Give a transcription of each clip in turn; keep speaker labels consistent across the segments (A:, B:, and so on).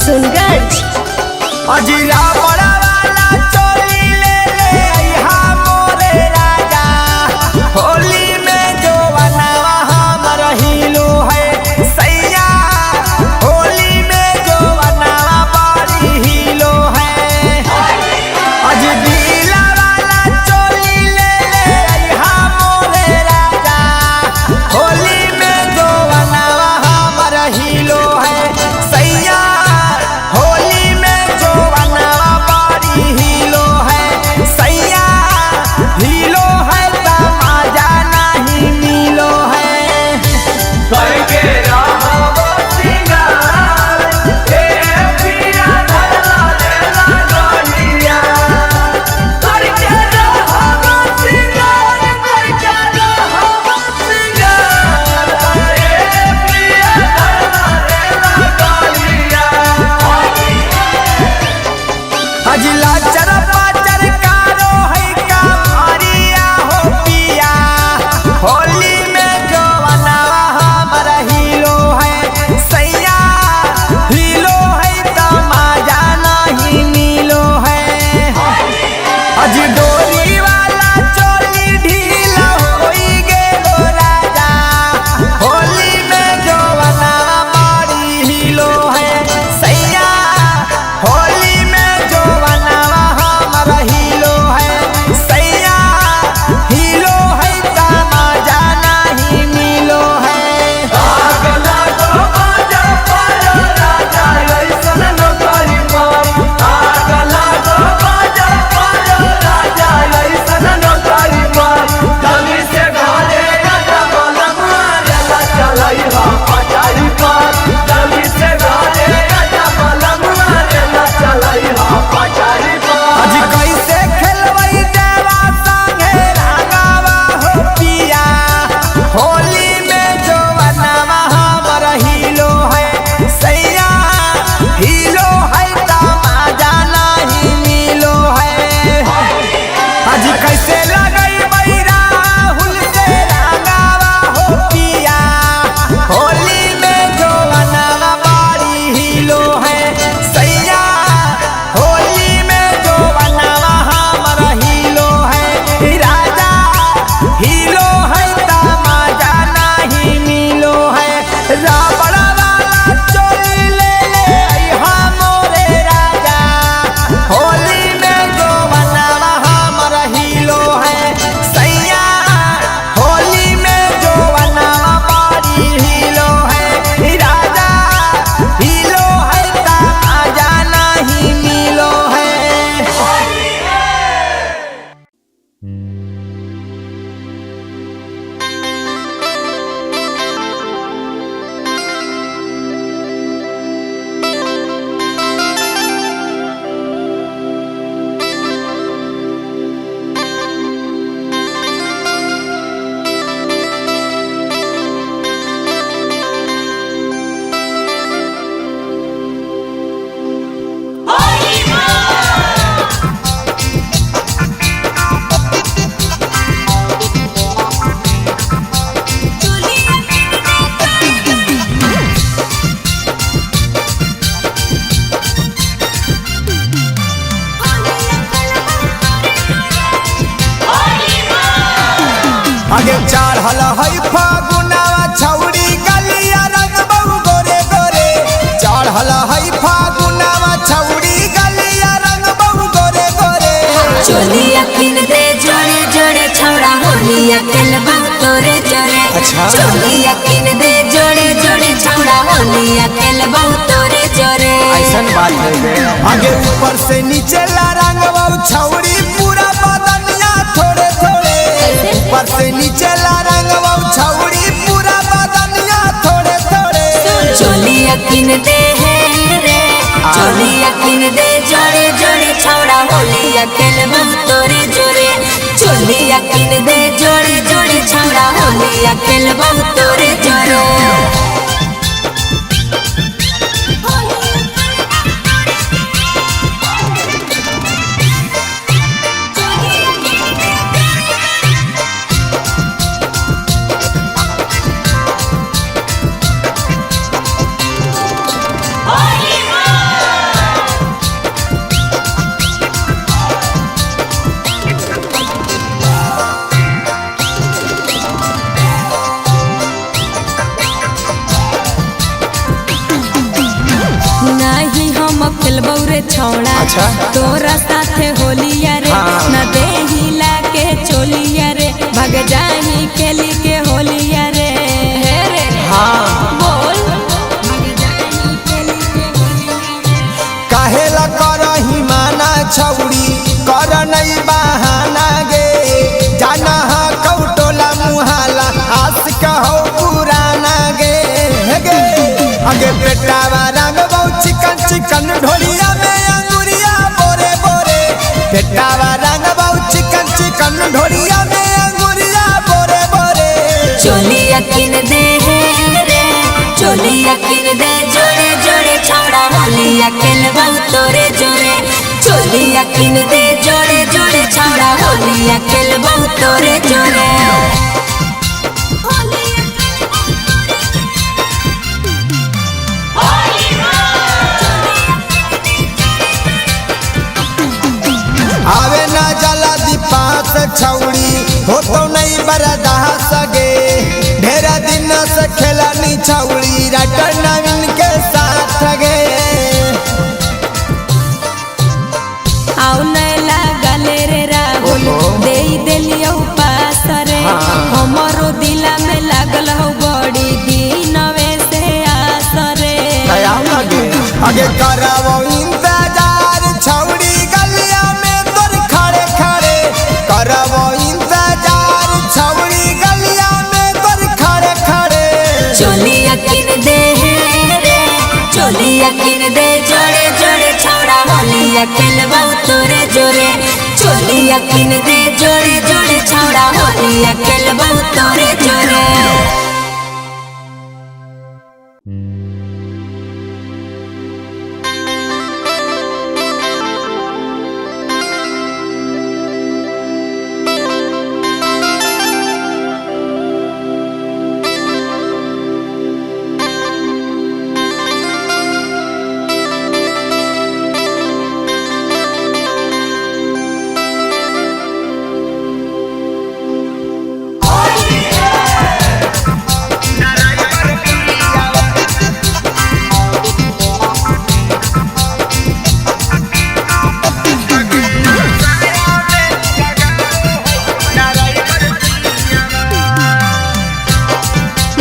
A: सुनगंज।
B: अजीरा बड़ा वाला चोली ले ले अइहा मोरे राजा, होली में जो बनावा हमर हीलो है सैया, होली में जो बनावा बड़ी हीलो है। अजीरा वाला चोली ले ले अइहा मोरे राजा, होली में जो बनावा हमर हीलो है सैया, होली में जो बनावा बड़ी हीलो है सैया, हीलो है तमाजा नहीं मिलो है। करके रहो सिंगार हे पिया धरला लेला गनिया, करके रहो सिंगार, करके रहो सिंगार हे पिया धरला लेला गनिया। अजला चरपा चरकारो है का मारिया हो पिया, होली में जो बनावा हमर हीलो है सैया, हीलो है तमाजा नहीं मिलो है। अज डोरी वाला चोली ढीला होई गेलो राजा, होली में जो बनावा बड़ी हीलो है सैया, होली में जो बनावा हमर हीलो है सैया, हीलो है तमाजा नहीं मिलो है। आग लागो बाजा पारो राजा ऐसन नौकरी मार, आग लागो बाजा पारो राजा ऐसन नौकरी मार, जल्दी से घरे आजा बलम रेला चलैहा पचारी पार, जल्दी से घरे आजा बलम रेला चलैहा पचारी पार। आज कैसे खेलबै देवा संगे रंगावा हो पिया, होली में जो बनावा हमर हीलो है सैया, हीलो है तमाजा नहीं मिलो है। आज कैसे लगैबै राहुल से रंगावा हो पिया, होली में जो बनावा बड़ी हीलो है सैया, होली में जो बनावा हमर हीलो है राजा, हीलो है तमाजा नहीं मिलो है। राबड़ा वाला चोली ले ले अइहा मोरे राजा, होली में जो बनावा हमर हीलो है सैया, होली में जो बनावा बड़ी हीलो है राजा, हीलो है तमाजा नहीं मिलो है। आगे चढ़ल है फागुनवा छौड़ी गलिया रंग बहु गोरे गोरे, चढ़ल है फागुनवा छौड़ी गलिया रंग बहु गोरे गोरे।
A: चोलिया किन दे जोड़े जोड़े छौड़ा होलिया खेलबा तोरे जोरे।
B: अच्छा।
A: चोलिया किन दे जोड़े जोड़े छौड़ा होलिया खेलबा तोरे जोरे।
B: ऐसन बात है आगे ऊपर से नीचे ला रंग बहु छौड़ी पूरा बदनिया थोड़े थोड़े, ऊपर से नीचे ला रंग बहु छौड़ी पूरा बदनिया थोड़े थोड़े।
A: चोलिया किन दे है रे, चोलिया किन दे जोड़े जोड़े छौड़ा होलिया खेलबा तोरे जोरे। चोलिया किन दे जोड़े जोड़े छौड़ा होलिया खेलबा तोरे जोरे। छौड़ा
B: अच्छा।
A: तोरा साथे होलिया रे न देहिला के चोलिया रे भग जाही खेली के होलिया रे रे बोल भग जाही खेली के होलिया रे
B: काहेला करही माना छौड़ी कर नहीं बहाना गे जाना हा कौटोला मुहाला आस कहो पुराना गे गे आगे पेटावा रंग बहु चिकन चिकन ढोलिया में अंगुरिया बोरे बोरे पेटावा रंग बहु चिकन चिकन ढोलिया में अंगुरिया बोरे बोरे
A: चोलिया किन दे रे चोलिया किन दे जोड़े जोड़े छौड़ा होलिया खेलबा तोरे जोरे चोलिया किन दे जोड़े जोड़े छौड़ा होलिया खेलबा तोरे जोरे
B: आवे ना जला दीपास छौड़ी हो तो नहीं बरदा सगे ढेरा दिन से खेला नी छौड़ी राइटर नवीन के साथ गे
A: आओ नैला गले रे राहुल दे देलियो पास रे हमरो दिला में लागल हो बड़ी दिनवे से आस रे
B: आगे करावो इंतजार छौड़ी गलिया में तोर खड़े खड़े करावो इंतजार छौड़ी गलिया में तोर खड़े खड़े
A: चोलिया किन दे रे चोलिया किन दे जोड़े जोड़े छौड़ा होलिया खेलबा तोरे जोरे चोलिया किन दे जोड़े जोड़े छौड़ा होलिया खेलबा तोरे जोरे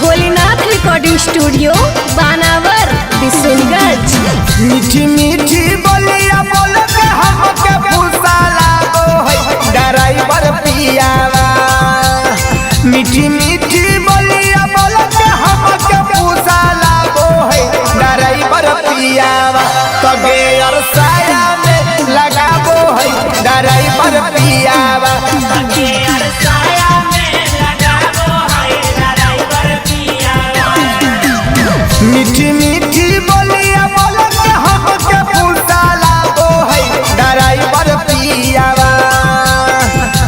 C: भोलेनाथ रिकॉर्डिंग स्टूडियो बानावर बिशुनगंज।
B: मीठी मीठी बोलिया बोल के हमके फुसा लागो है ड्राइवर पियावा मीठी मीठी बोलिया बोल के हमके फुसा लागो है ड्राइवर पियावा तगे अरसाया में लगाबो है ड्राइवर पियावा तगे अरसाया में लगाबो है ड्राइवर पियावा मीठी मीठी बोलिया बोल के हमके फुसा लागो है ड्राइवर पियावा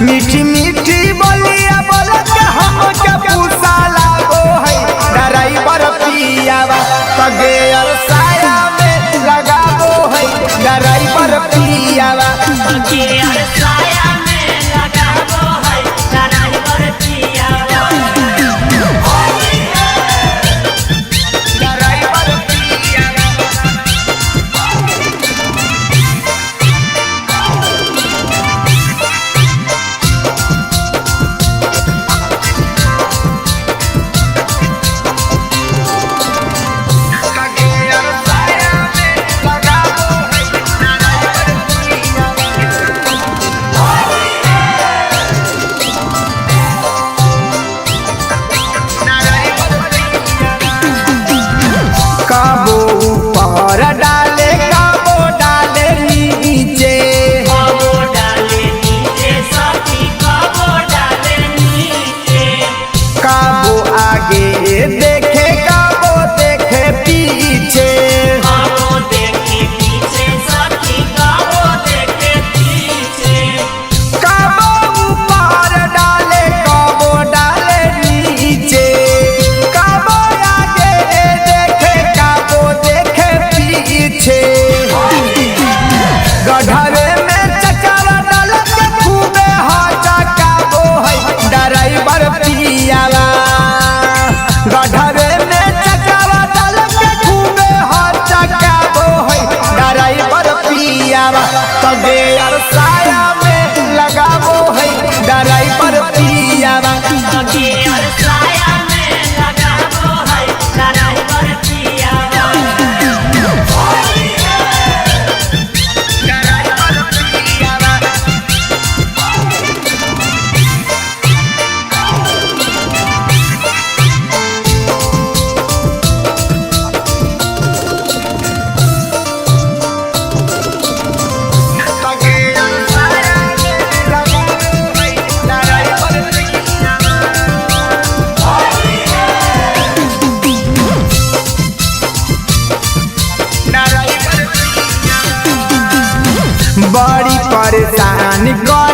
B: मीठी मीठी बोलिया बोल के हमके फुसा लागो है ड्राइवर पियावा तगे अरसाया में लगाबो है ड्राइवर पियावा तगे अरसाया में लगाबो है ड्राइवर पियावा निकल